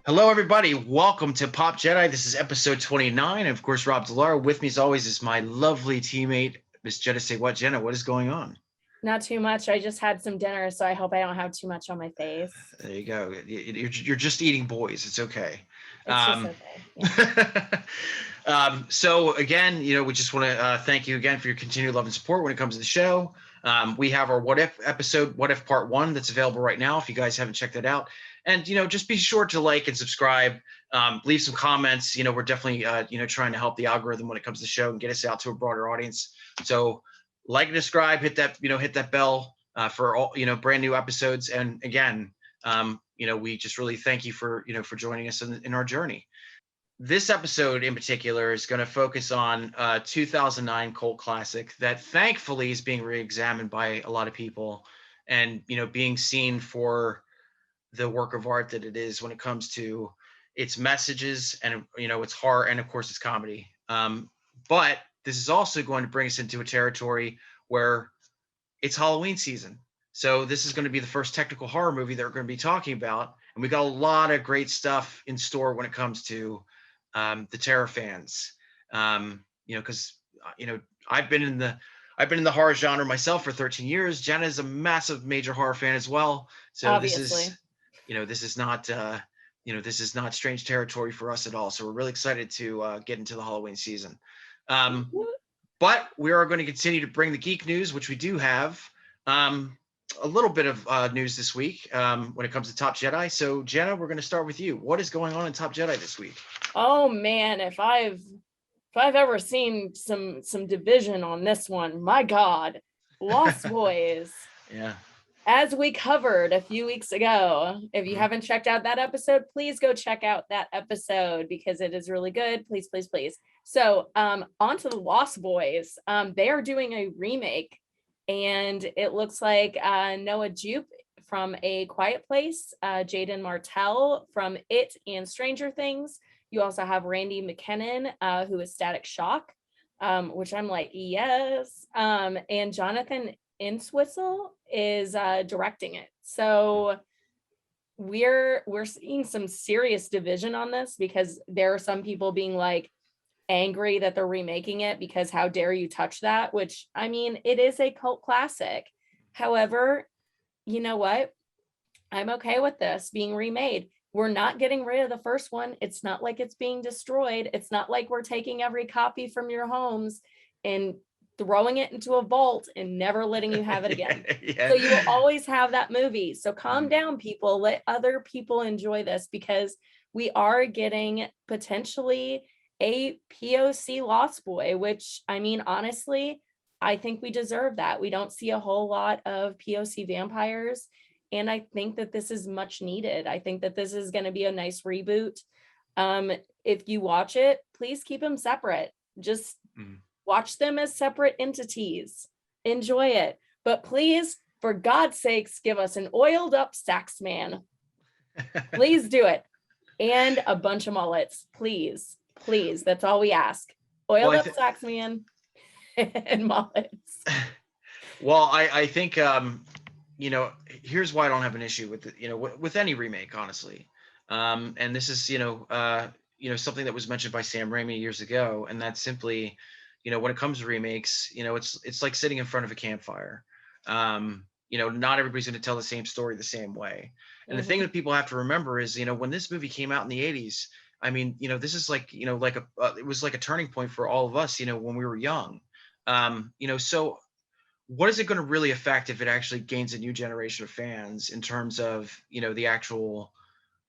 Hello, everybody. Welcome to Pop Jedi. This is episode 29. And of course, Rob DiLauro. With me, as always, is my lovely teammate, Miss JennaSayWhat. Jenna, what is going on? Not too much. I just had some dinner, so I hope I don't have too much on my face. There you go. You're just eating boys. It's okay. It's just okay. Yeah. So again, we just want to thank you again for your continued love and support when it comes to the show. We have our What If episode, What If Part 1, that's available right now if you guys haven't checked it out. And, just be sure to like and subscribe, leave some comments. We're definitely, trying to help the algorithm when it comes to the show and get us out to a broader audience. So like and subscribe, hit that bell for all, brand new episodes. And again, we just really thank you for joining us in our journey. This episode in particular is going to focus on a 2009 cult classic that thankfully is being re-examined by a lot of people and, being seen for the work of art that it is when it comes to its messages and, its horror and of course its comedy. But this is also going to bring us into a territory where it's Halloween season. So this is going to be the first technical horror movie that we're going to be talking about. And we got a lot of great stuff in store when it comes to the terror fans, because I've been in the horror genre myself for 13 years. Jenna is a massive major horror fan as well. So Obviously. this is not strange territory for us at all. So we're really excited to get into the Halloween season. But we are going to continue to bring the geek news, which we do have a little bit of news this week when it comes to Top Jedi. So Jenna, we're going to start with you. What is going on in Top Jedi this week? Oh man, if I've ever seen some division on this one, my God, Lost Boys. Yeah. As we covered a few weeks ago, if you haven't checked out that episode, please go check out that episode because it is really good. Please, please, please. So on to the Lost Boys. They are doing a remake, and it looks like Noah Jupe from A Quiet Place, Jaden Martell from It and Stranger Things. You also have Randy McKinnon, who is Static Shock, which I'm like, yes. And Jonathan Entwistle is directing it. So we're seeing some serious division on this because there are some people being like angry that they're remaking it because how dare you touch that, which I mean, it is a cult classic. However, you know what? I'm okay with this being remade. We're not getting rid of the first one. It's not like it's being destroyed. It's not like we're taking every copy from your homes and throwing it into a vault and never letting you have it again. Yeah. So you will always have that movie. So calm down, people. Let other people enjoy this because we are getting potentially a POC Lost Boy, which I mean, honestly, I think we deserve that. We don't see a whole lot of POC vampires. And I think that this is much needed. I think that this is going to be a nice reboot. If you watch it, please keep them separate. Just watch them as separate entities. Enjoy it. But please, for God's sakes, give us an oiled up sax man. Please do it. And a bunch of mullets. Please. Please. That's all we ask. Oiled up sax man and mullets. Well, I think here's why I don't have an issue with it, with any remake, honestly. And this is, something that was mentioned by Sam Raimi years ago. And that's simply, when it comes to remakes, it's like sitting in front of a campfire. Not everybody's going to tell the same story the same way. And the thing that people have to remember is, when this movie came out in the 80s, I mean, this is like, it was like a turning point for all of us, when we were young. So what is it going to really affect if it actually gains a new generation of fans in terms of, the actual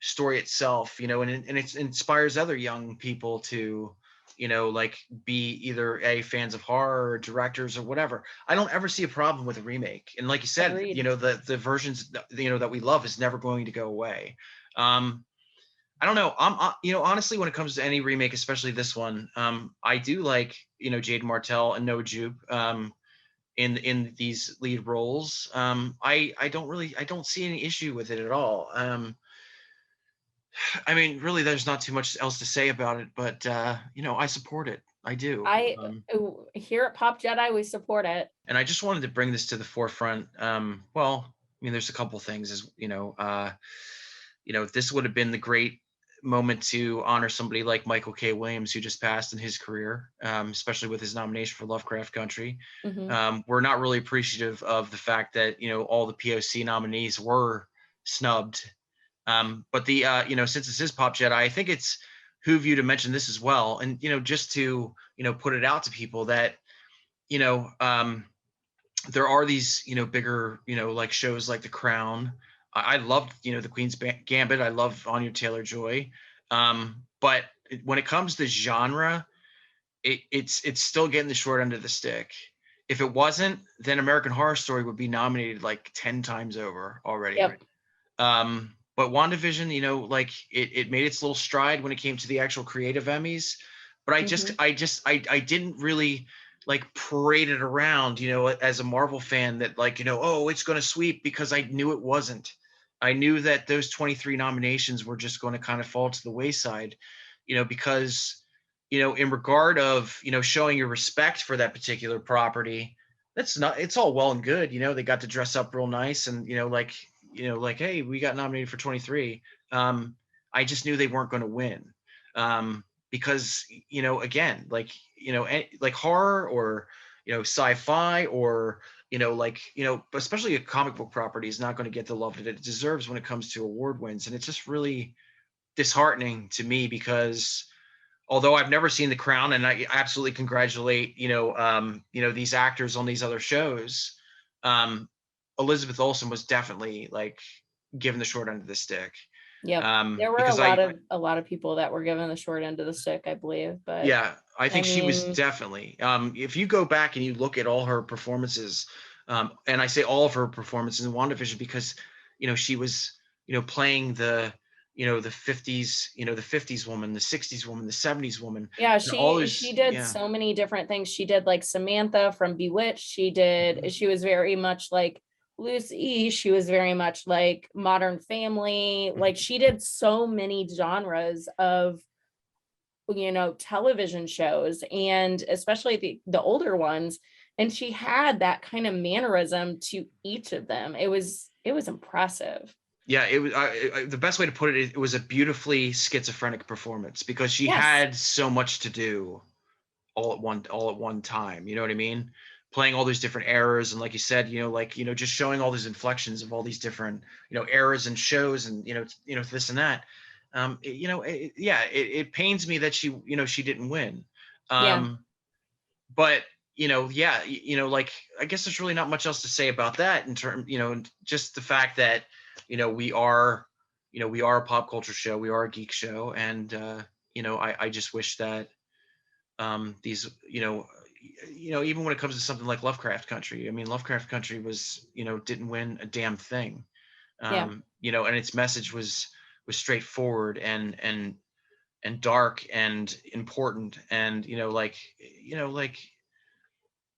story itself, and it inspires other young people to, be either fans of horror or directors or whatever. I don't ever see a problem with a remake. And like you said, Agreed. The versions, that we love is never going to go away. I don't know. Honestly, when it comes to any remake, especially this one, I do like, Jaden Martell and Noah Jupe, in these lead roles. I don't see any issue with it at all. I mean, really, there's not too much else to say about it, but I support it. I do. Here at Pop Jedi, we support it. And I just wanted to bring this to the forefront. Well, I mean, there's a couple things, this would have been the great moment to honor somebody like Michael K. Williams, who just passed in his career, especially with his nomination for Lovecraft Country. We're not really appreciative of the fact that, you know, all the POC nominees were snubbed. But the, you know, since this is Pop Jedi, I think it's who you to mention this as well. And, you know, just to, you know, put it out to people that, you know, there are these, you know, bigger, you know, like shows like The Crown. I loved, you know, The Queen's Gambit. I love Anya Taylor-Joy. But when it comes to genre, it's still getting the short end of the stick. If it wasn't, then American Horror Story would be nominated like 10 times over already. Yep. But WandaVision, you know, like it made its little stride when it came to the actual creative Emmys. But I didn't really like parade it around, you know, as a Marvel fan that like, you know, oh, it's going to sweep, because I knew it wasn't. I knew that those 23 nominations were just going to kind of fall to the wayside, you know, because, you know, in regard of, you know, showing your respect for that particular property, it's all well and good. You know, they got to dress up real nice and, you know, like, hey, we got nominated for 23. I just knew they weren't going to win. Because, you know, again, like, you know, like horror or, you know, sci-fi or, you know, like, you know, especially a comic book property is not going to get the love that it deserves when it comes to award wins. And it's just really disheartening to me, because although I've never seen The Crown, and I absolutely congratulate, you know, these actors on these other shows, Elizabeth Olsen was definitely like given the short end of the stick. Yep. There were a lot of people that were given the short end of the stick, I believe. But yeah, I think she was definitely. If you go back and you look at all her performances, and I say all of her performances in WandaVision because, you know, she was, you know, playing the, you know, the 50s, you know, the 50s woman, the 60s woman, the 70s woman. Yeah, she did so many different things. She did like Samantha from Bewitched. She was very much like Lucy. She was very much like Modern Family. Like she did so many genres of, you know, television shows, and especially the older ones. And she had that kind of mannerism to each of them. It was impressive. Yeah, it was the best way to put it. It was a beautifully schizophrenic performance because she had so much to do all at one time. You know what I mean? Playing all these different eras, and like you said, you know, like, you know, just showing all these inflections of all these different, you know, eras and shows, and you know this and that. It pains me that she, you know, she didn't win. But you know, like, I guess there's really not much else to say about that in terms, you know, just the fact that, you know, we are a pop culture show, we are a geek show, and you know, I just wish that these, you know, even when it comes to something like Lovecraft Country, I mean, Lovecraft Country was, you know, didn't win a damn thing. You know, and its message was straightforward and dark and important, and you know, like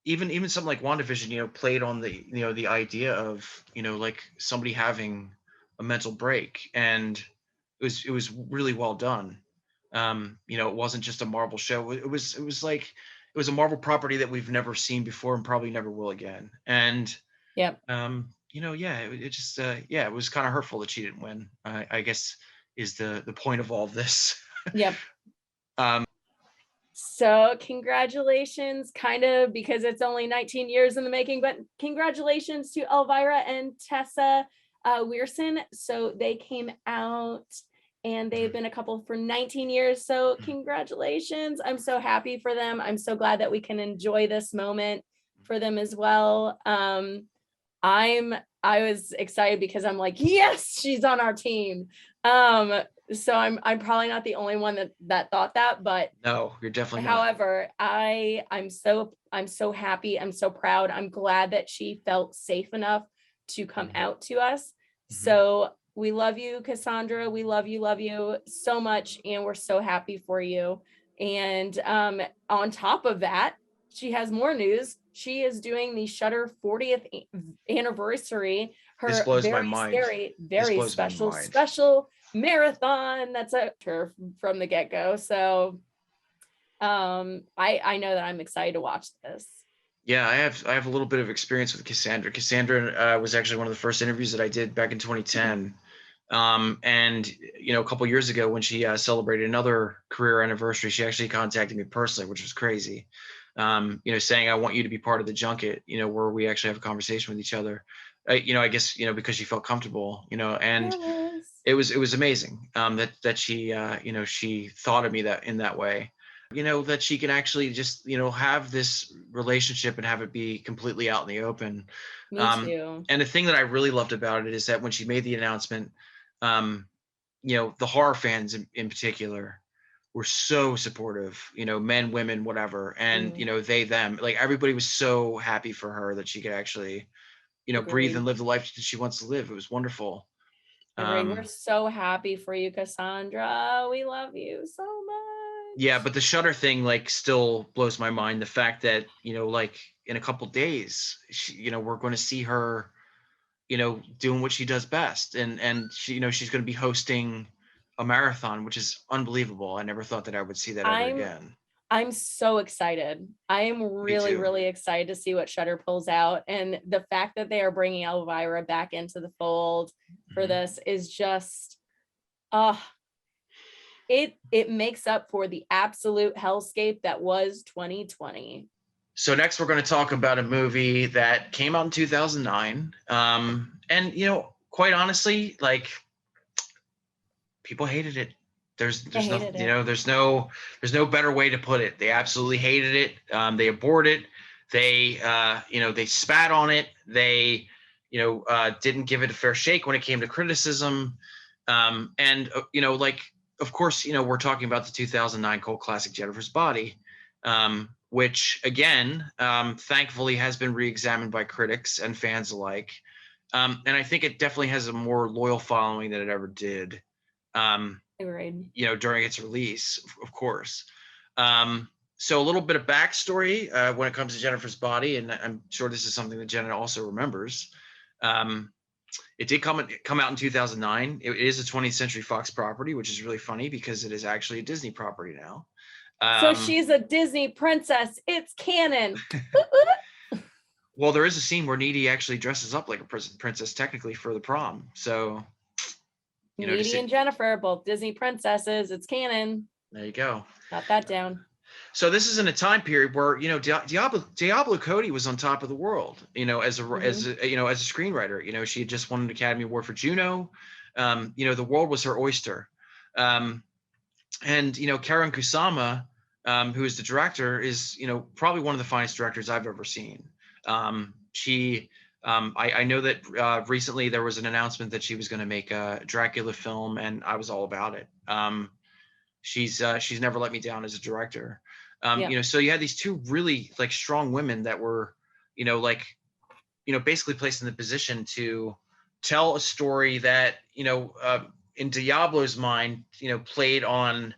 even something like WandaVision, you know, played on the, you know, the idea of, you know, like somebody having a mental break, and it was really well done. You know, it wasn't just a Marvel show. It was a Marvel property that we've never seen before and probably never will again. And you know, it just it was kind of hurtful that she didn't win. I guess is the point of all of this. So congratulations, kind of, because it's only 19 years in the making, but congratulations to Elvira and Tessa Weirson. So they came out and they've been a couple for 19 years. So congratulations. I'm so happy for them. I'm so glad that we can enjoy this moment for them as well. I was excited because I'm like, yes, she's on our team. So I'm probably not the only one that thought that, but no, you're definitely not. However, I'm so happy. I'm so proud. I'm glad that she felt safe enough to come out to us. So we love you, Cassandra. We love you so much, and we're so happy for you. And on top of that, she has more news. She is doing the Shudder 40th anniversary. This blows my mind. Scary, very special marathon. That's her from the get-go. So I know that I'm excited to watch this. Yeah, I have a little bit of experience with Cassandra. Cassandra was actually one of the first interviews that I did back in 2010. And a couple years ago when she celebrated another career anniversary, she actually contacted me personally, which was crazy. Saying, I want you to be part of the junket, where we actually have a conversation with each other. I guess, because she felt comfortable, and Yes. it was amazing that she, she thought of me that in that way, that she can actually just, have this relationship and have it be completely out in the open. Me too. And the thing that I really loved about it is that when she made the announcement, um, the horror fans in particular were so supportive, men, women, whatever. And, they, them, like everybody was so happy for her that she could actually, breathe Agreed. and live the life that she wants to live. It was wonderful. Agreed. We're so happy for you, Cassandra. We love you so Yeah, much. but the Shutter thing, like, still blows my mind. The fact that, like in a couple days, we're going to see her, doing what she does best. And she, she's going to be hosting a marathon, which is unbelievable. I never thought that I would see that ever I'm again. I'm so excited. I am Me really, too. really excited to see what Shutter pulls out. And the fact that they are bringing Elvira back into the fold for this is just, uh, it makes up for the absolute hellscape that was 2020. So next we're going to talk about a movie that came out in 2009. And, quite honestly, like, people hated it. I There's no, hated it. there's no better way to put it. They absolutely hated it. They abhorred it. They, they spat on it. They, didn't give it a fair shake when it came to criticism. And, like, of course, we're talking about the 2009 cult classic Jennifer's Body, which again, thankfully has been re-examined by critics and fans alike. And I think it definitely has a more loyal following than it ever did. Agreed. During its release, of course. So a little bit of backstory when it comes to Jennifer's Body, and I'm sure this is something that Jenna also remembers. It did come out in 2009. It is a 20th Century Fox property, which is really funny because it is actually a Disney property now. So she's a Disney princess. It's canon. Well, there is a scene where Needy actually dresses up like a princess, technically, for the prom. So, Needy and Jennifer, both Disney princesses. It's canon. There you go. Got that down. So this is in a time period where, Diablo Cody was on top of the world, as a screenwriter. She had just won an Academy Award for Juno. The world was her oyster. And Karyn Kusama, who is the director, is probably one of the finest directors I've ever seen. I know that recently there was an announcement that she was going to make a Dracula film, and I was all about it. She's never let me down as a director. So you had these two really, like, strong women that were, basically placed in the position to tell a story that, in Diablo's mind, played on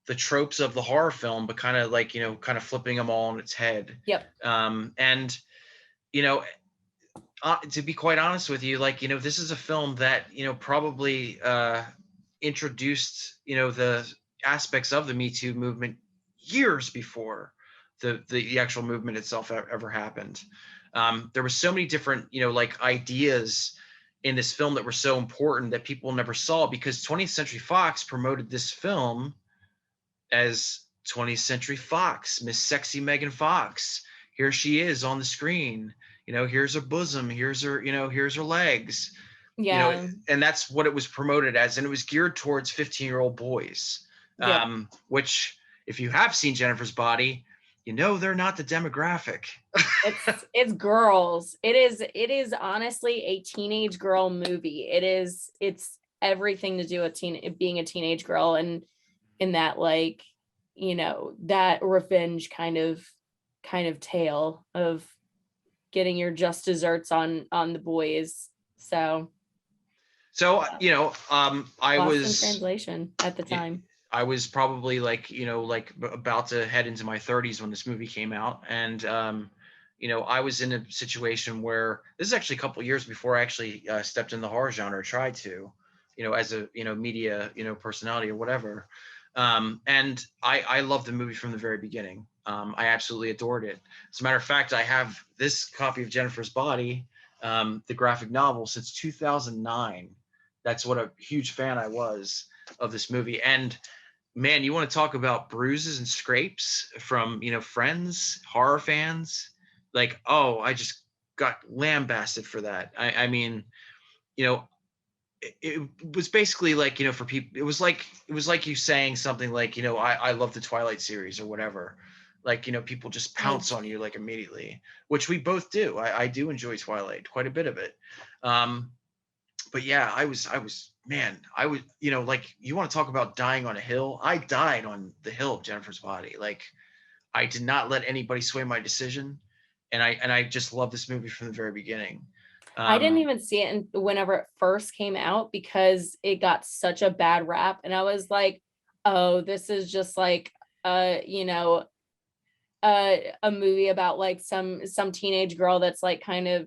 the tropes of the horror film, but kind of flipping them all on its head. Yep. And, to be quite honest with you, like, this is a film that, probably introduced, the aspects of the Me Too movement years before the actual movement itself ever happened. There were so many different, ideas in this film that were so important that people never saw, because 20th Century Fox promoted this film as 20th Century Fox, Miss Sexy Megan Fox. Here she is on the screen. Here's her bosom. Here's her, here's her legs. Yeah. And that's what it was promoted as. And it was geared towards 15-year-old boys, which, if you have seen Jennifer's Body, they're not the demographic. It's girls. It is honestly a teenage girl movie. It's everything to do with being a teenage girl, and in that, like, that revenge kind of tale of getting your just desserts on the boys. So I lost was in translation at the time. I was probably about to head into my 30s when this movie came out. And, I was in a situation where this is actually a couple of years before I actually stepped in the horror genre, tried to, as a, media, personality or whatever. And I loved the movie from the very beginning. I absolutely adored it. As a matter of fact, I have this copy of Jennifer's Body, the graphic novel, since 2009. that's what a huge fan I was of this movie. And man, you want to talk about bruises and scrapes from, friends, horror fans, like, oh, I just got lambasted for that. I mean, you know, it was basically like, for people, it was like you saying something like, I love the Twilight series or whatever. Like, people just pounce on you like immediately, which we both do. I do enjoy Twilight, quite a bit of it. But yeah, man, I was, like, you want to talk about dying on a hill? I died on the hill of Jennifer's Body. Like, I did not let anybody sway my decision. And I just love this movie from the very beginning. I didn't even see it whenever it first came out because it got such a bad rap. And I was like, oh, this is just like, a movie about like some teenage girl that's like kind of,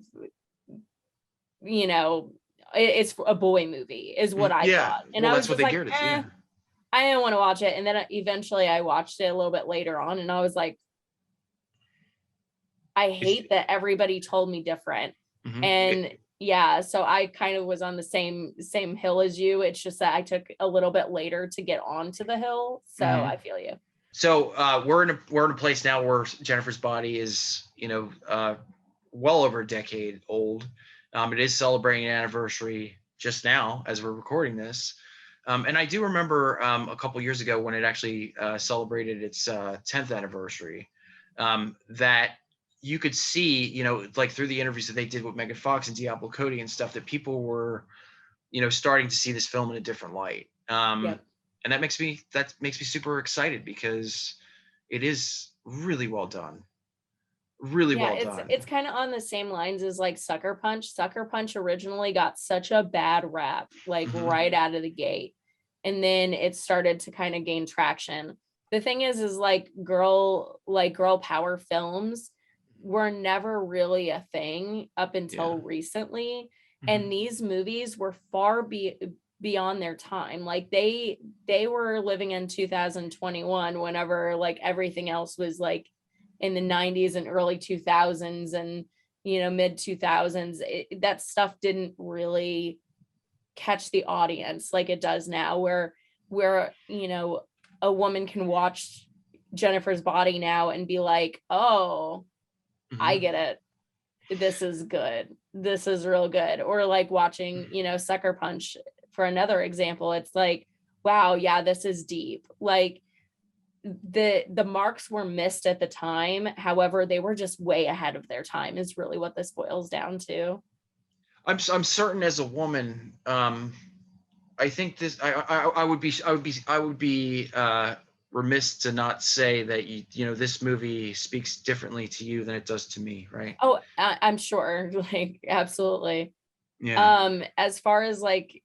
it's a boy movie is what I thought. And well, I was that's what just they like, geared it to. Yeah. I didn't want to watch it. And then eventually I watched it a little bit later on and I was like, I hate that everybody told me different. Mhm. And yeah, so I kind of was on the same hill as you. It's just that I took a little bit later to get onto the hill. So I feel you. So we're in a place now where Jennifer's Body is, well over a decade old. It is celebrating an anniversary just now as we're recording this. And I do remember a couple years ago when it actually celebrated its 10th anniversary, that you could see, like through the interviews that they did with Megan Fox and Diablo Cody and stuff, that people were, starting to see this film in a different light. And that makes me super excited because it is really well done. Really well done. It's kind of on the same lines as like Sucker Punch. Sucker Punch originally got such a bad rap, like right out of the gate. And then it started to kind of gain traction. The thing is like girl power films were never really a thing up until recently. And these movies were far beyond their time. Like they were living in 2021 whenever like everything else was like in the 90s and early 2000s and mid 2000s. That stuff didn't really catch the audience like it does now, where a woman can watch Jennifer's Body now and be like, oh, I get it, this is good, this is real good. Or like watching Sucker Punch for another example, it's like, wow, yeah, this is deep. Like the marks were missed at the time, however they were just way ahead of their time is really what this boils down to. I'm certain as a woman, I think this I would be remiss to not say that this movie speaks differently to you than it does to me, right? Oh, I'm sure, like absolutely. Yeah. As far as like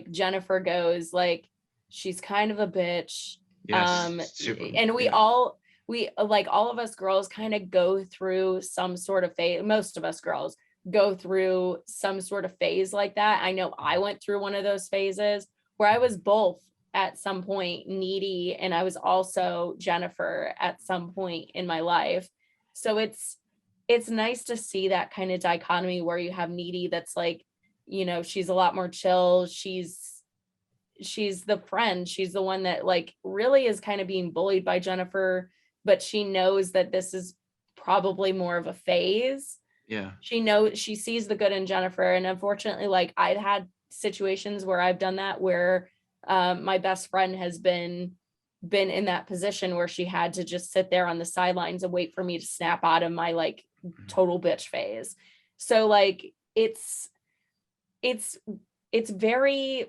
Jennifer goes, like she's kind of a bitch. Yes, super, And we all of us girls kind of go through some sort of phase. Most of us girls go through some sort of phase like that. I know I went through one of those phases where I was both at some point needy and I was also Jennifer at some point in my life. So it's nice to see that kind of dichotomy where you have needy that's like, she's a lot more chill. She's the friend. She's the one that like really is kind of being bullied by Jennifer, but she knows that this is probably more of a phase. Yeah. She sees the good in Jennifer. And unfortunately, like I've had situations where I've done that, where my best friend has been in that position where she had to just sit there on the sidelines and wait for me to snap out of my like total bitch phase. So like it's very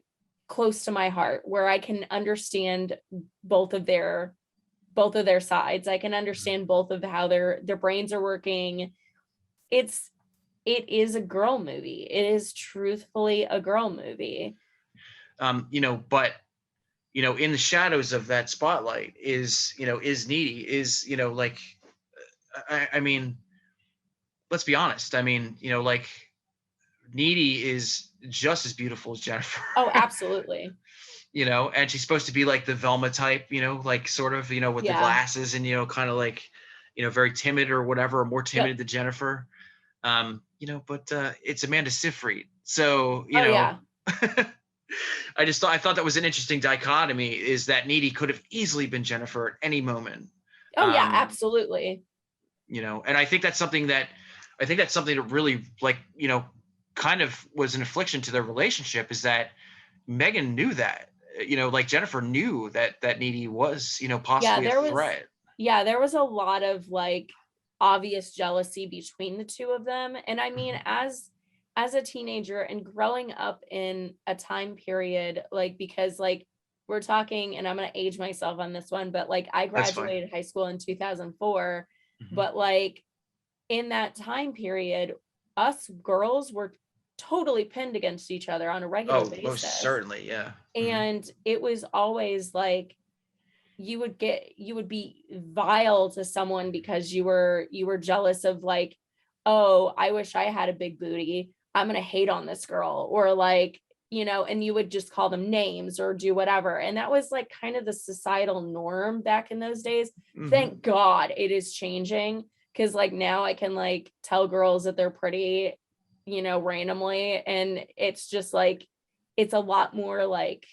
close to my heart, where I can understand both of their sides. I can understand both of how their brains are working. It is a girl movie. It is truthfully a girl movie. But in the shadows of that spotlight is needy, is like, I mean, let's be honest. I mean, like, needy is just as beautiful as Jennifer. Oh, absolutely. And she's supposed to be like the Velma type, like sort of, with the glasses and, kind of like, very timid or whatever, or more timid than Jennifer. But it's Amanda Seyfried. So, I thought that was an interesting dichotomy, is that Needy could have easily been Jennifer at any moment. Oh yeah, absolutely. And I think that's something that really, like, kind of was an affliction to their relationship, is that Megan knew that, like Jennifer knew that Needy was, possibly a threat. There was a lot of like obvious jealousy between the two of them. And I mean, as a teenager and growing up in a time period, like, because like we're talking, and I'm going to age myself on this one, but like I graduated high school in 2004, but like in that time period, us girls were totally pinned against each other on a regular basis. Most certainly, yeah. And it was always like you would be vile to someone because you were jealous of, like, oh, I wish I had a big booty, I'm gonna hate on this girl, or like, and you would just call them names or do whatever. And that was like kind of the societal norm back in those days. Thank God it is changing, because like now I can like tell girls that they're pretty, randomly, and it's just like it's a lot more like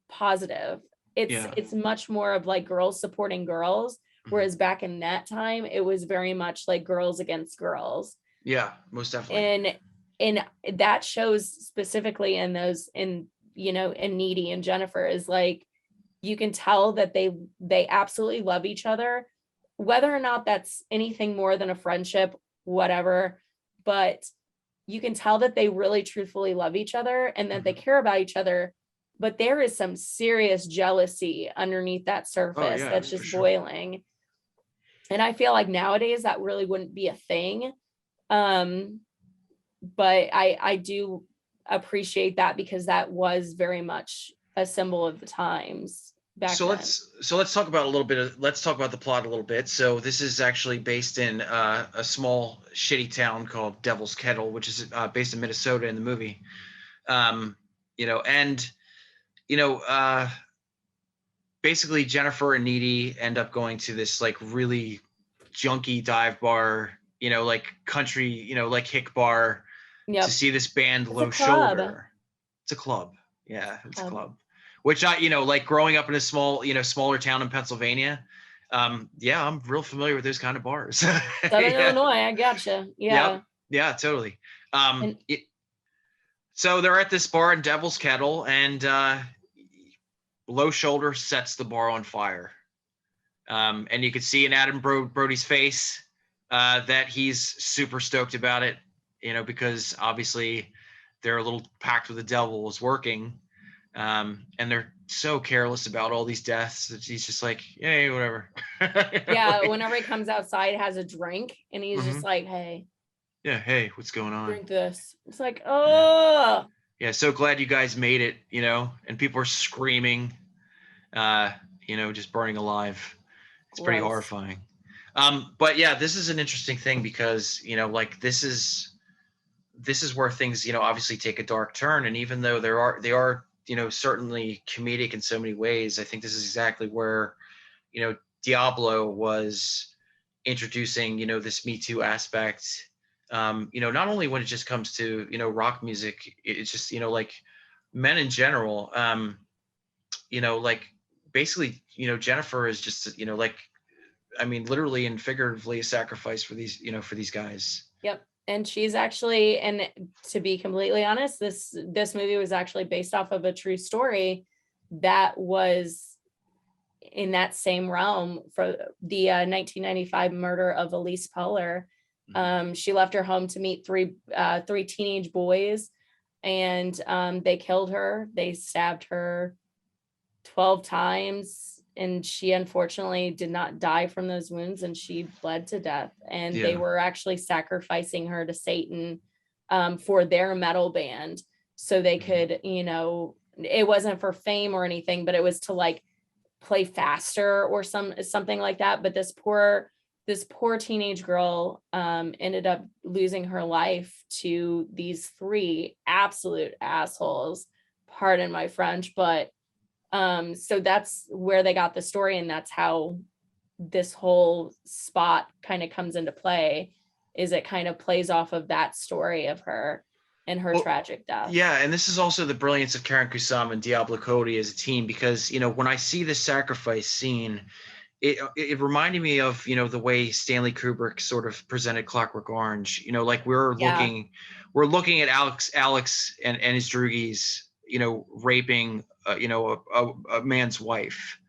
positive. It's much more of like girls supporting girls, whereas back in that time it was very much like girls against girls. Yeah, most definitely. And that shows specifically in those, in Needy and Jennifer, is like you can tell that they absolutely love each other, whether or not that's anything more than a friendship, whatever, but you can tell that they really truthfully love each other and that they care about each other. But there is some serious jealousy underneath that surface that's just boiling. And I feel like nowadays that really wouldn't be a thing. But I do appreciate that, because that was very much a symbol of the times back then. Let's talk about the plot a little bit. So this is actually based in a small shitty town called Devil's Kettle, which is based in Minnesota in the movie. Basically Jennifer and Needy end up going to this like really junky dive bar, like country, like hick bar, to see this band, Low Shoulder. It's a club. Yeah, it's a club. Which like growing up in a smaller town in Pennsylvania, I'm real familiar with those kind of bars. Southern Illinois, I gotcha. Yeah. Yeah, totally. So they're at this bar in Devil's Kettle, and Low Shoulder sets the bar on fire. And you can see in Adam Brody's face that he's super stoked about it, because obviously their little pact with the devil is working. And they're so careless about all these deaths that he's just like, hey, whatever. Yeah, like, whenever he comes outside, has a drink, and he's just like, hey. Yeah, hey, what's going on? Drink this. It's like, oh. Yeah, so glad you guys made it, and people are screaming, just burning alive. It's pretty horrifying. But yeah, this is an interesting thing because, like this is where things, obviously take a dark turn. And even though they are, certainly comedic in so many ways, I think this is exactly where, Diablo was introducing, this Me Too aspect. Not only when it just comes to, rock music, it's just, like men in general, like basically, Jennifer is just, like, I mean, literally and figuratively a sacrifice for these, for these guys. Yep. And she's actually, and to be completely honest, this movie was actually based off of a true story that was in that same realm for the 1995 murder of Elise Peller. She left her home to meet three teenage boys, and they killed her. They stabbed her 12 times. And she unfortunately did not die from those wounds, and she bled to death. And they were actually sacrificing her to Satan for their metal band, so they could, it wasn't for fame or anything, but it was to like play faster or something like that. But this poor teenage girl ended up losing her life to these three absolute assholes. Pardon my French, but so that's where they got the story, and that's how this whole spot kind of comes into play, is it kind of plays off of that story of her. and her tragic death. Yeah, and this is also the brilliance of Karyn Kusama and Diablo Cody as a team, because when I see the sacrifice scene, it reminded me of the way Stanley Kubrick sort of presented Clockwork Orange. Like we're looking at Alex and his droogies raping a man's wife,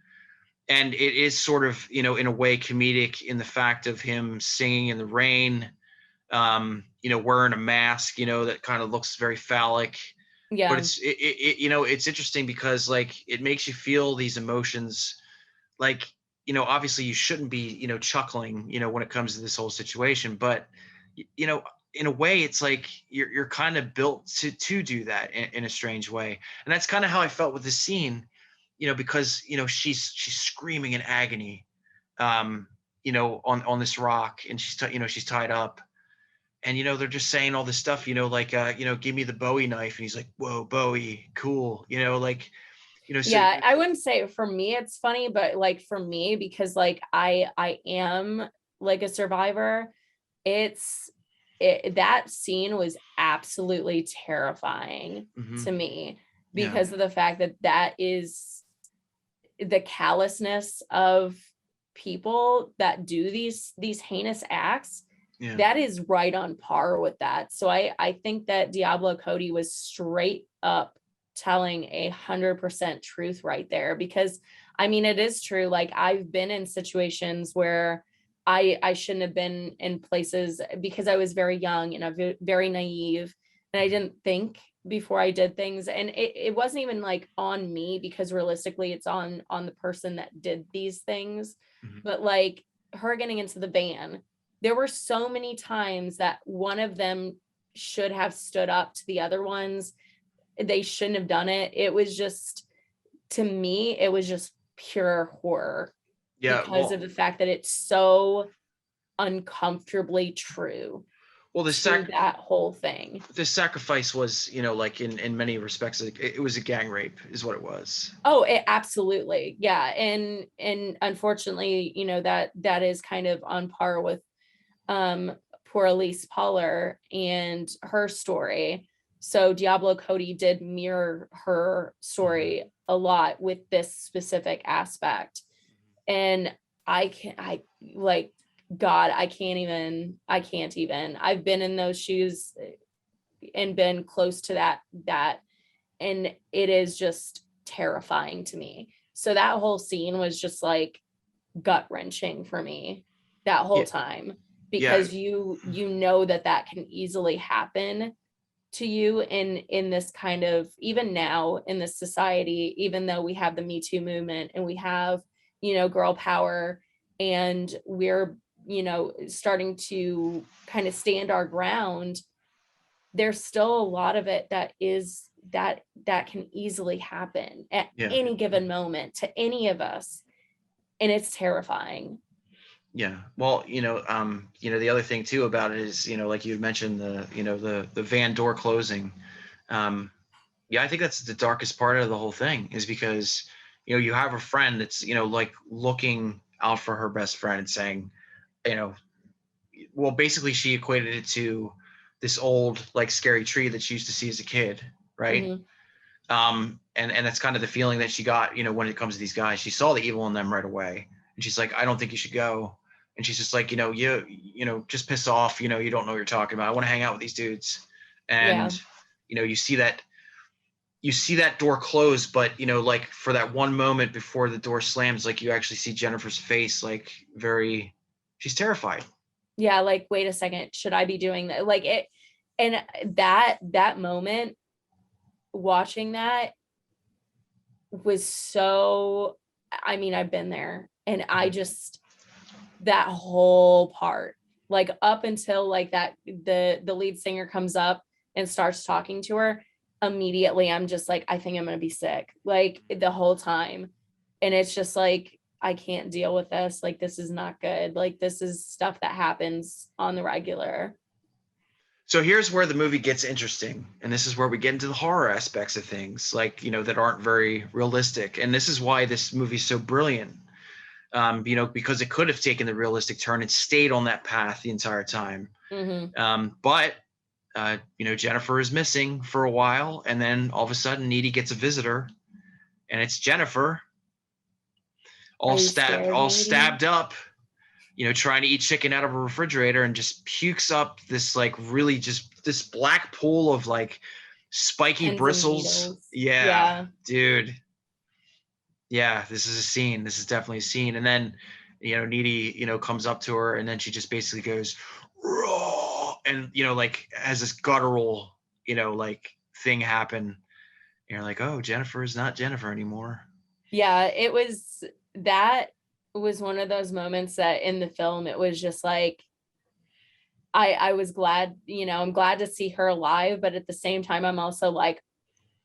and it is sort of in a way comedic in the fact of him singing in the rain, wearing a mask that kind of looks very phallic. Yeah. But it's interesting because like it makes you feel these emotions, like obviously you shouldn't be chuckling when it comes to this whole situation, but in a way it's like you're kind of built to do that in a strange way. And that's kind of how I felt with this scene, because she's screaming in agony on this rock, and she's tied up, and they're just saying all this stuff, like give me the Bowie knife, and he's like, whoa, Bowie, cool, like so, yeah, I wouldn't say for me it's funny, but like for me, because like I am like a survivor, that scene was absolutely terrifying to me, because of the fact that is the callousness of people that do these heinous acts. That is right on par with that. So I think that Diablo Cody was straight up telling 100% truth right there, because I mean, it is true. Like I've been in situations where I shouldn't have been in places because I was very young and very naive, and I didn't think before I did things. And it wasn't even like on me, because realistically it's on the person that did these things. But like her getting into the van, there were so many times that one of them should have stood up to the other ones. They shouldn't have done it. It was just, to me, it was just pure horror. Because of the fact that it's so uncomfortably true. Well, that whole thing. The sacrifice was, like in many respects, it was a gang rape, is what it was. Oh, it absolutely, yeah, and unfortunately, that is kind of on par with poor Elise Poller and her story. So Diablo Cody did mirror her story a lot with this specific aspect. And I can't even, I've been in those shoes and been close to that, and it is just terrifying to me. So that whole scene was just like gut wrenching for me that whole time, because you know that can easily happen to you in this kind of, even now in this society, even though we have the Me Too movement and we have girl power, and we're starting to kind of stand our ground, there's still a lot of it that can easily happen at any given moment to any of us, and it's terrifying. Yeah. Well, the other thing too about it is, like you mentioned, the van door closing. I think that's the darkest part of the whole thing, is because, you have a friend that's, like looking out for her best friend and saying, well, basically she equated it to this old, like scary tree that she used to see as a kid. Right. And that's kind of the feeling that she got, when it comes to these guys. She saw the evil in them right away, and she's like, I don't think you should go. And she's just like, just piss off. You don't know what you're talking about. I want to hang out with these dudes. And, you see that door close, but, like for that one moment before the door slams, like you actually see Jennifer's face, like she's terrified. Yeah. Like, wait a second, should I be doing that? Like it, and that moment, watching that was so, I mean, I've been there, and I just, that whole part, like up until like that, the lead singer comes up and starts talking to her, immediately I'm just like, I think I'm gonna be sick, like the whole time. And it's just like, I can't deal with this. Like, this is not good. Like, this is stuff that happens on the regular. So here's where the movie gets interesting, and this is where we get into the horror aspects of things, like, that aren't very realistic. And this is why this movie is so brilliant, because it could have taken the realistic turn and stayed on that path the entire time. But Jennifer is missing for a while, and then all of a sudden Needy gets a visitor, and it's Jennifer, Are all you stabbed, scared, all Needy? stabbed up, trying to eat chicken out of a refrigerator, and just pukes up this like really just this black pool of like spiky Pins and bristles. needles. Yeah, dude. Yeah, this is a scene. This is definitely a scene. And then, Needy, comes up to her, and then she just basically goes, raw, and like has this guttural, like thing happen. And you're like, oh, Jennifer is not Jennifer anymore. Yeah, that was one of those moments that in the film it was just like I was glad, I'm glad to see her alive, but at the same time I'm also like,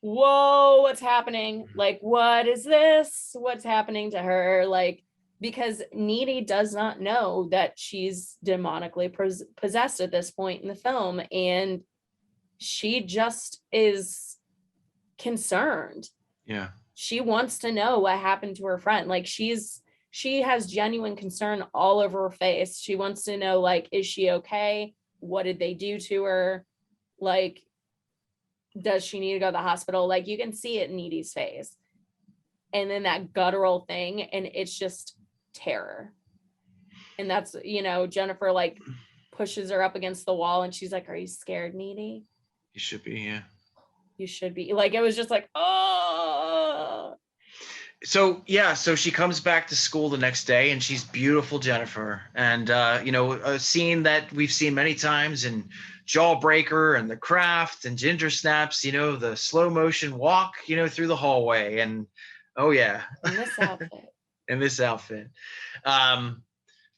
whoa, what's happening? Like, what is this? What's happening to her? Like, because Needy does not know that she's demonically possessed at this point in the film, and she just is concerned. Yeah. She wants to know what happened to her friend. Like, she has genuine concern all over her face. She wants to know, like, is she okay? What did they do to her? Like, does she need to go to the hospital? Like, you can see it in Needy's face. And then that guttural thing, and it's just terror. And that's, Jennifer like pushes her up against the wall, and she's like, are you scared, Needy? You should be, yeah. You should be. Like, it was just like, oh. So she comes back to school the next day, and she's beautiful Jennifer. And a scene that we've seen many times in Jawbreaker and The Craft and Ginger Snaps, the slow motion walk, through the hallway. And oh yeah. In this outfit. In this outfit.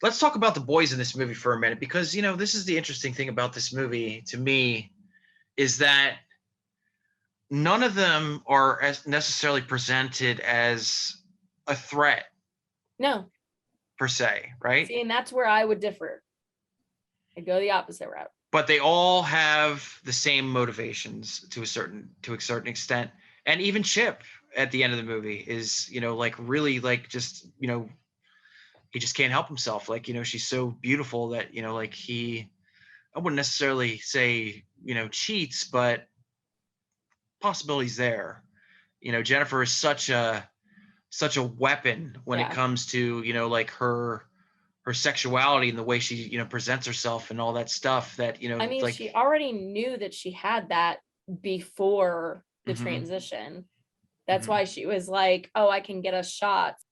Let's talk about the boys in this movie for a minute, because this is the interesting thing about this movie to me, is that none of them are as necessarily presented as a threat. No. Per se, right? See, and that's where I would differ. I'd go the opposite route. But they all have the same motivations to a certain extent. And even Chip at the end of the movie is, like really like just, he just can't help himself. Like, she's so beautiful that, like I wouldn't necessarily say, cheats, but possibilities there. Jennifer is such a weapon when it comes to, like her sexuality and the way she, presents herself and all that stuff that, I mean, like, she already knew that she had that before the transition. That's why she was like, oh, I can get us shots.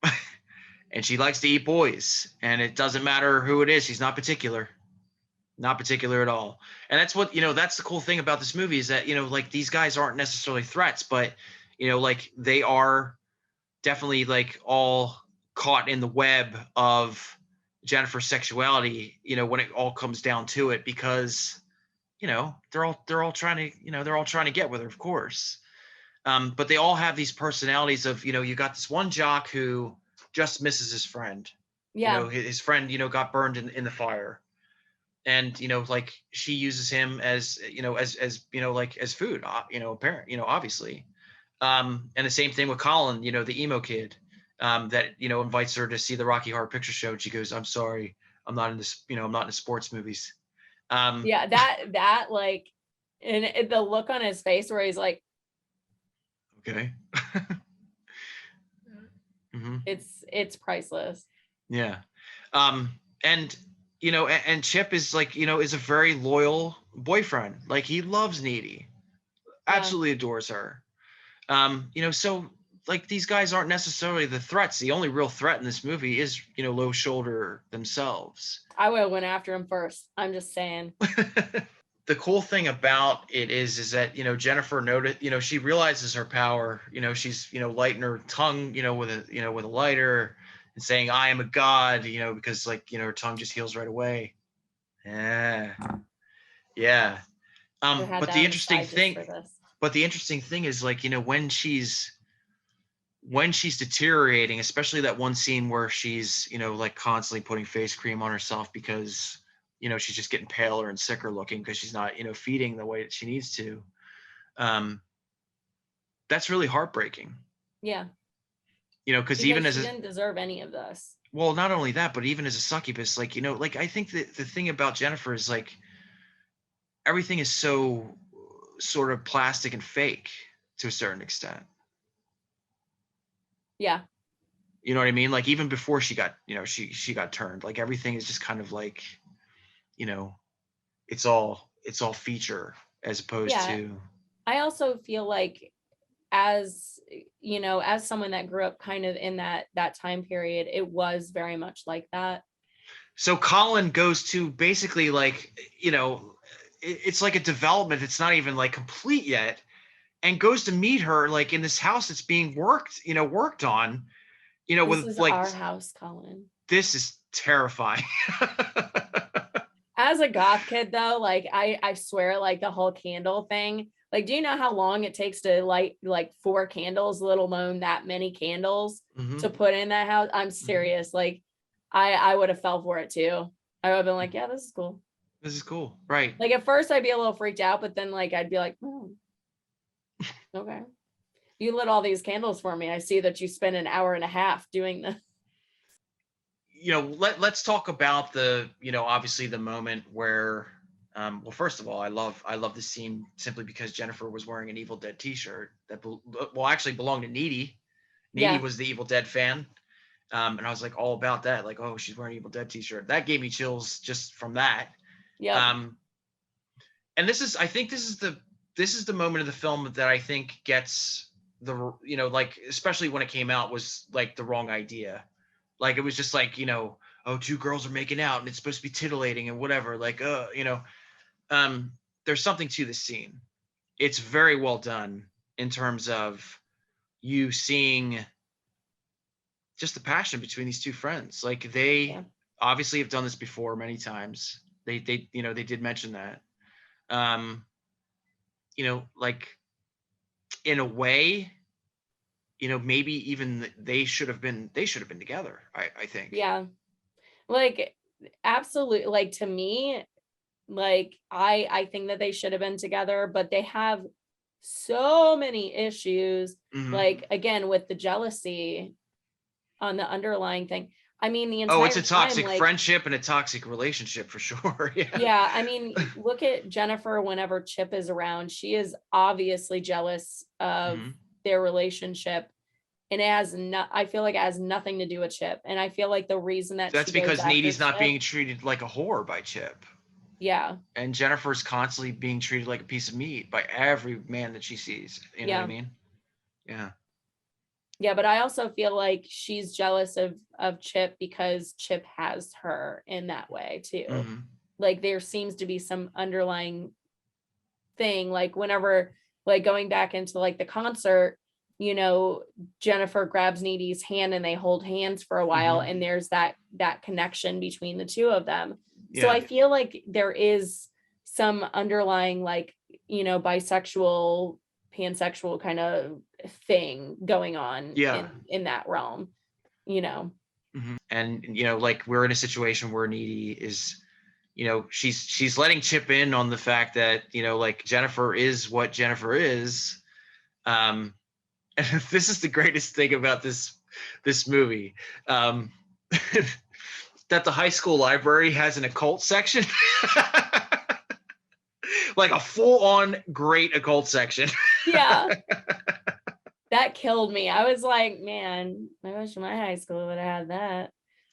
And she likes to eat boys, and it doesn't matter who it is. She's not particular at all. And that's what, that's the cool thing about this movie, is that, like, these guys aren't necessarily threats, but, like, they are definitely like all caught in the web of Jennifer's sexuality, when it all comes down to it, because, they're all trying to get with her, of course. But they all have these personalities of, you got this one jock who just misses his friend. Yeah. His friend, got burned in the fire. And, like, she uses him as, as food, apparent, obviously. And the same thing with Colin, the emo kid, that, invites her to see the Rocky Horror Picture Show. And she goes, I'm sorry, I'm not in this, I'm not in sports movies. Yeah, that like, and the look on his face where he's like, okay. Mm-hmm. It's priceless. Yeah. And, and Chip is like, is a very loyal boyfriend. Like, he loves Needy, absolutely adores her. So, like, these guys aren't necessarily the threats. The only real threat in this movie is, Low Shoulder themselves. I would have went after him first. I'm just saying. The cool thing about it is that, Jennifer noted, she realizes her power. She's, lighting her tongue, with a lighter, and saying, I am a god, because, like, her tongue just heals right away. Yeah. But the interesting thing is, like, when she's deteriorating, especially that one scene where she's, like, constantly putting face cream on herself because, she's just getting paler and sicker looking because she's not, feeding the way that she needs to. That's really heartbreaking. Yeah. Because even as she didn't deserve any of this. Well, not only that, but even as a succubus, like, like, I think that the thing about Jennifer is, like, everything is so sort of plastic and fake to a certain extent. Yeah. You know what I mean? Like even before she got, she got turned, like everything is just kind of like, you know, it's all feature as opposed Yeah. to. I also feel like as as someone that grew up kind of in that time period, it was very much like that. So Colin goes to basically like, it's like a development. It's not even like complete yet, and goes to meet her like in this house that's being worked on, This with is like, our house, Colin. this is terrifying. As a goth kid though, like I swear, like the whole candle thing, like, do you know how long it takes to light like 4 candles, let alone that many candles Mm-hmm. to put in that house? I'm serious. Mm-hmm. Like I would have fell for it too. I would have been like, yeah, this is cool. This is cool. Right. Like at first I'd be a little freaked out, but then like I'd be like, okay. You lit all these candles for me. I see that you spent an hour and a half doing this. Let's talk about the, obviously the moment where, well, first of all, I love this scene simply because Jennifer was wearing an Evil Dead t-shirt that actually belonged to Needy. Needy was the Evil Dead fan. And I was like all about that. Like, oh, she's wearing an Evil Dead t-shirt. That gave me chills just from that. Yeah. And I think this is the moment of the film that I think gets the, like, especially when it came out, was like the wrong idea. Like, it was just like, oh, 2 girls are making out and it's supposed to be titillating and whatever. Like, there's something to this scene. It's very well done in terms of you seeing just the passion between these 2 friends. Like, they obviously have done this before many times. They did mention that. Like, in a way, maybe even they should have been together, I think. Yeah. Like, absolutely. Like, to me, like I think that they should have been together, but they have so many issues. Mm-hmm. Like, again, with the jealousy on the underlying thing. I mean, the entire it's a toxic time, friendship and a toxic relationship for sure. Yeah. I mean, look at Jennifer whenever Chip is around. She is obviously jealous of their relationship. And I feel like it has nothing to do with Chip. And I feel like the reason that that's because Needy's not being treated like a whore by Chip. Yeah. And Jennifer's constantly being treated like a piece of meat by every man that she sees. You know what I mean? Yeah. Yeah, but I also feel like she's jealous of Chip because Chip has her in that way too. Mm-hmm. Like, there seems to be some underlying thing, like whenever, like, going back into like the concert, Jennifer grabs Needy's hand and they hold hands for a while, and there's that connection between the 2 of them. Yeah. So I feel like there is some underlying, like, bisexual, pansexual kind of thing going on in that realm, Mm-hmm. And like, we're in a situation where Needy is, she's letting Chip in on the fact that, like, Jennifer is what Jennifer is. And this is the greatest thing about this movie, that the high school library has an occult section. Like a full-on great occult section. Yeah. That killed me. I was like, man, I wish my high school would have had that.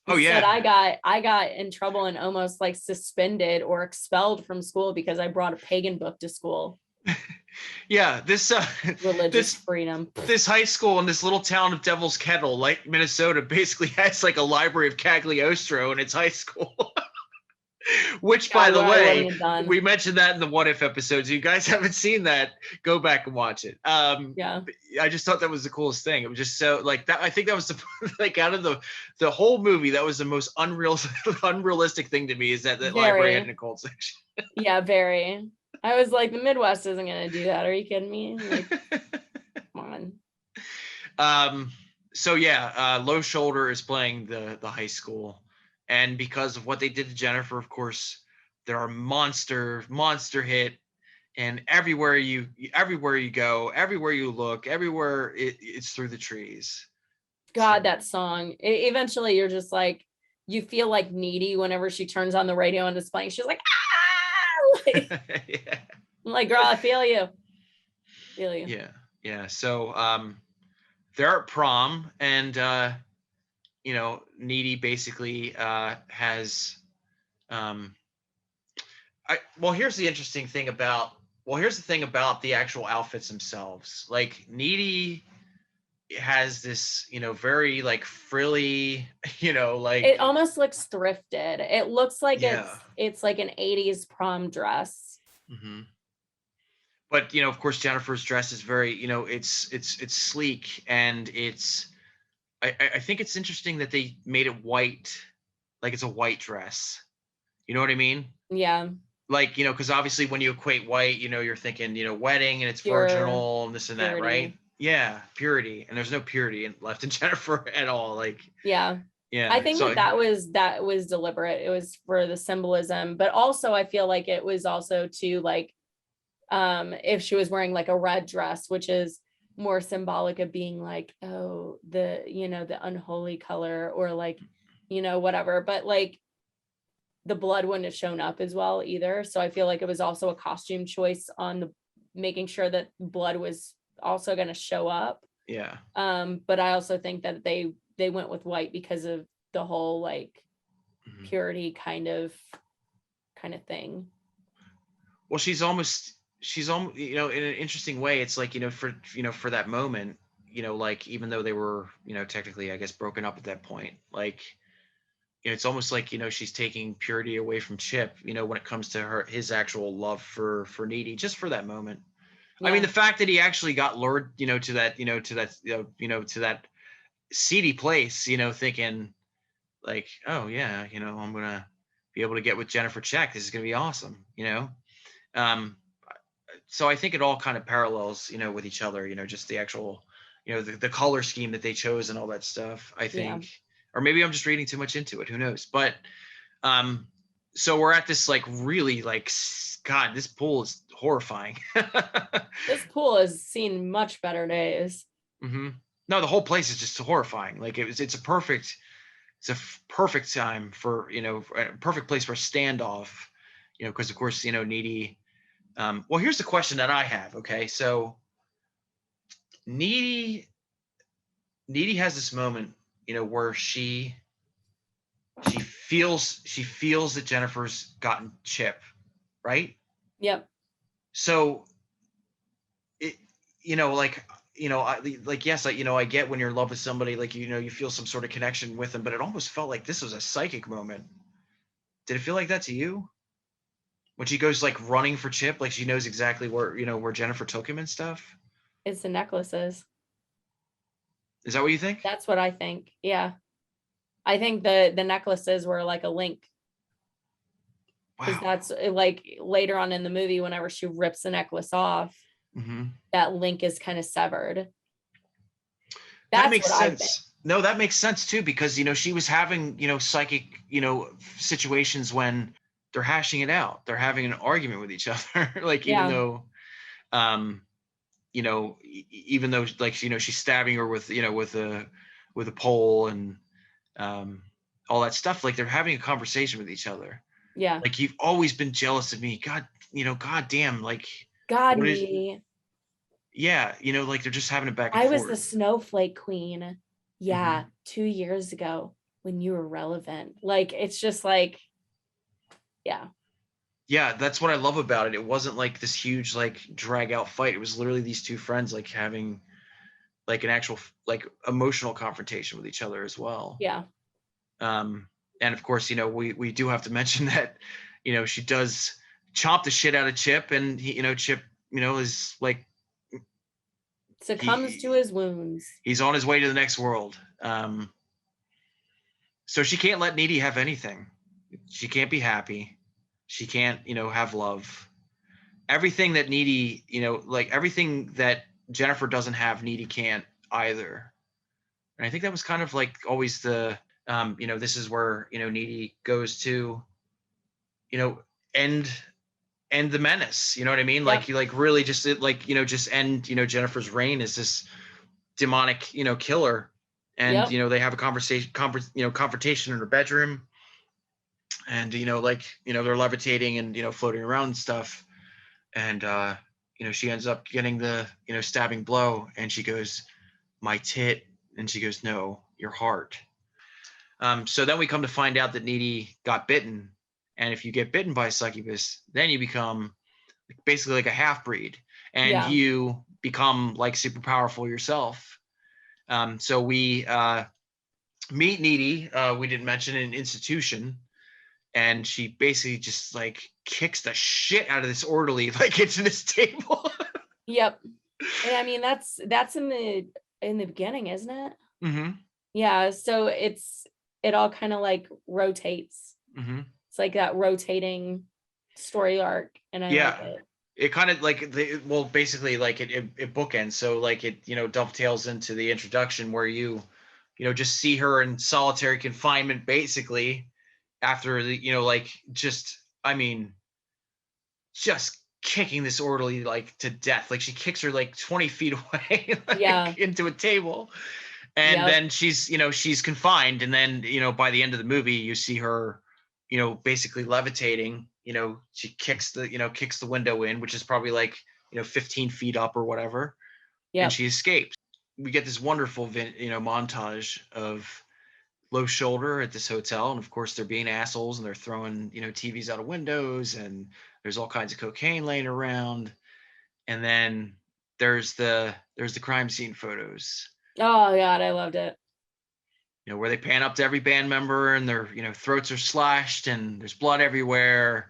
Instead, I got in trouble and almost like suspended or expelled from school because I brought a pagan book to school. Yeah, this religious freedom. This high school in this little town of Devil's Kettle, like Minnesota, basically has like a library of Cagliostro in its high school. Which, by the way, we mentioned that in the What If episodes. You guys haven't seen that, go back and watch it. Yeah. I just thought that was the coolest thing. It was just so, like, that. I think that was the, like, out of the whole movie, that was the most unrealistic thing to me, is that the library had an occult section. Yeah, very. I was like, the Midwest isn't going to do that. Are you kidding me? Like, come on. So yeah, Low Shoulder is playing the high school. And because of what they did to Jennifer, of course, there are monster hit, and everywhere you go, everywhere you look, everywhere it's through the trees. God, so that song. Eventually, you're just like, you feel like Needy whenever she turns on the radio and is playing. She's like, ah! Like, Yeah. I'm like, girl, I feel you. Feel you. Yeah. Yeah. So they're at prom, and Needy basically has here's the interesting thing about here's the thing about the actual outfits themselves. Like Needy has this, very like frilly, like It almost looks thrifted. It looks like yeah. it's like an 80s prom dress. Hmm. But of course, Jennifer's dress is very, it's sleek, and it's I think it's interesting that they made it white, like it's a white dress. You know what I mean? Yeah. Like, because obviously when you equate white, you're thinking, wedding, and it's Pure virginal and this and that, purity. right? Yeah, purity. And there's no purity left in Jennifer at all. Like, Yeah. yeah. I think So that was deliberate. It was for the symbolism, but also I feel like it was also to like if she was wearing like a red dress, which is more symbolic of being like, oh, the unholy color, or like, whatever. But like the blood wouldn't have shown up as well either. So I feel like it was also a costume choice on the making sure that blood was also going to show up. yeah. But I also think that they went with white because of the whole like purity kind of thing. Well, she's almost in an interesting way. It's like, for that moment, like even though they were, technically, I guess, broken up at that point, like, it's almost like, she's taking purity away from Chip, when it comes to his actual love for Needy, just for that moment. Yeah. I mean, the fact that he actually got lured, to that, to that seedy place, thinking like, oh yeah, I'm gonna be able to get with Jennifer Check. This is gonna be awesome, Um, so I think it all kind of parallels, with each other, just the actual, the color scheme that they chose and all that stuff, I think. Yeah. Or maybe I'm just reading too much into it. Who knows? But so we're at this like really like, God, this pool is horrifying. This pool has seen much better days. Mm-hmm. No, the whole place is just horrifying. Like it's a perfect time for, a perfect place for a standoff, because of course, Needy. Well, here's the question that I have. Okay, so Needy has this moment, where she feels that Jennifer's gotten Chip, right? Yep. So it, like, yes, I get when you're in love with somebody, like, you feel some sort of connection with them, but it almost felt like this was a psychic moment. Did it feel like that to you? When she goes like running for Chip, like she knows exactly where, where Jennifer took him and stuff. It's the necklaces. Is that what you think? That's what I think. Yeah. I think the necklaces were like a link. Because that's like later on in the movie, whenever she rips the necklace off, that link is kind of severed. That makes sense. No, that makes sense too, because, she was having, psychic, situations when they're hashing it out. They're having an argument with each other. Like, even though, even though like, she's stabbing her with, with a pole and all that stuff, like they're having a conversation with each other. Yeah. Like, you've always been jealous of me. God, God damn, like. God, me. Yeah. Like they're just having a back and forth. I was the snowflake queen. Yeah. 2 years ago when you were relevant. Like, it's just like, yeah. Yeah, that's what I love about it. It wasn't like this huge like drag out fight. It was literally these two friends like having like an actual like emotional confrontation with each other as well. Yeah. And of course, we do have to mention that, she does chomp the shit out of Chip, and he, Chip, is like succumbs to his wounds. He's on his way to the next world. So she can't let Needy have anything. She can't be happy. She can't, have love. Everything that Needy, like everything that Jennifer doesn't have, Needy can't either. And I think that was kind of like always the, this is where, Needy goes to, end the menace. You know what I mean? Yep. Like, you like really just like, just end, Jennifer's reign as this demonic, killer. And, they have a confrontation in her bedroom. and like they're levitating and floating around and stuff, and she ends up getting the stabbing blow, and she goes, "My tit," and she goes, "No, your heart." So then we come to find out that Needy got bitten, and if you get bitten by a succubus, then you become basically like a half breed, and Yeah. you become like super powerful yourself. So we meet Needy. We didn't mention in Institution, and she basically just like kicks the shit out of this orderly like into this table. Yep. And I mean that's in the beginning, isn't it? Mm-hmm. Yeah. So it all kind of like rotates. Mm-hmm. It's like that rotating story arc, and I like Yeah. it. It kind of like basically like it bookends, so like it dovetails into the introduction where you just see her in solitary confinement basically after the like just I mean just kicking this orderly like to death. Like she kicks her like 20 feet away Yeah. like into a table, and Yep. then she's confined, and then by the end of the movie you see her basically levitating. She kicks the window in, which is probably like 15 feet up or whatever, and Yep. she escapes. We get this wonderful montage of Low Shoulder at this hotel, and of course they're being assholes and they're throwing TVs out of windows, and there's all kinds of cocaine laying around, and then there's the crime scene photos, Oh God, I loved it. where they pan up to every band member and their throats are slashed and there's blood everywhere.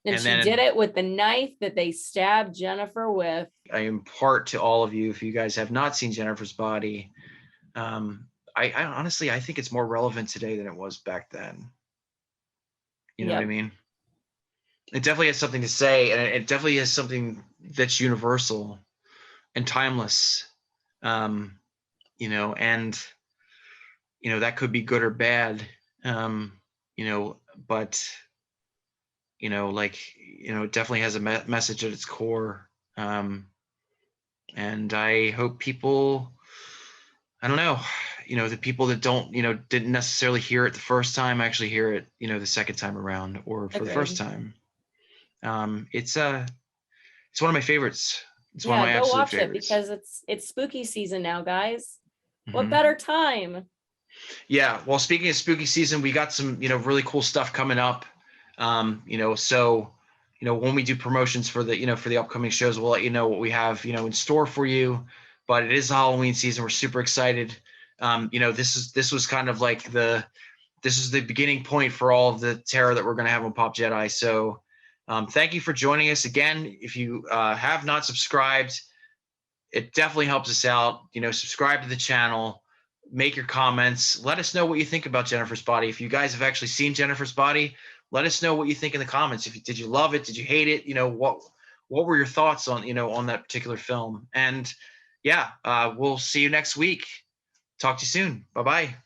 And And she did then it with the knife that they stabbed Jennifer with. I impart to all of you, if you guys have not seen Jennifer's Body, I honestly I think it's more relevant today than it was back then. You know what I Yep. mean? It definitely has something to say, and it definitely has something that's universal and timeless. Um, and that could be good or bad. Um, but like it definitely has a message at its core. And I hope people, I don't know, the people that don't didn't necessarily hear it the first time actually hear it the second time around, or for the first Agreed. time. It's one of my favorites. It's one of Yeah, my go absolute watch it favorites. because it's spooky season now, guys. What Mm-hmm. better time? Yeah. Well, speaking of spooky season, we got some, really cool stuff coming up. So, when we do promotions for the, for the upcoming shows, we'll let you know what we have, in store for you. But it is the Halloween season. We're super excited. This was kind of like this is the beginning point for all of the terror that we're going to have on Pop Jedi. So, thank you for joining us again. If you have not subscribed, it definitely helps us out. Subscribe to the channel, make your comments, let us know what you think about Jennifer's Body. If you guys have actually seen Jennifer's Body, let us know what you think in the comments. Did you love it? Did you hate it? What were your thoughts on on that particular film? And yeah, we'll see you next week. Talk to you soon. Bye-bye.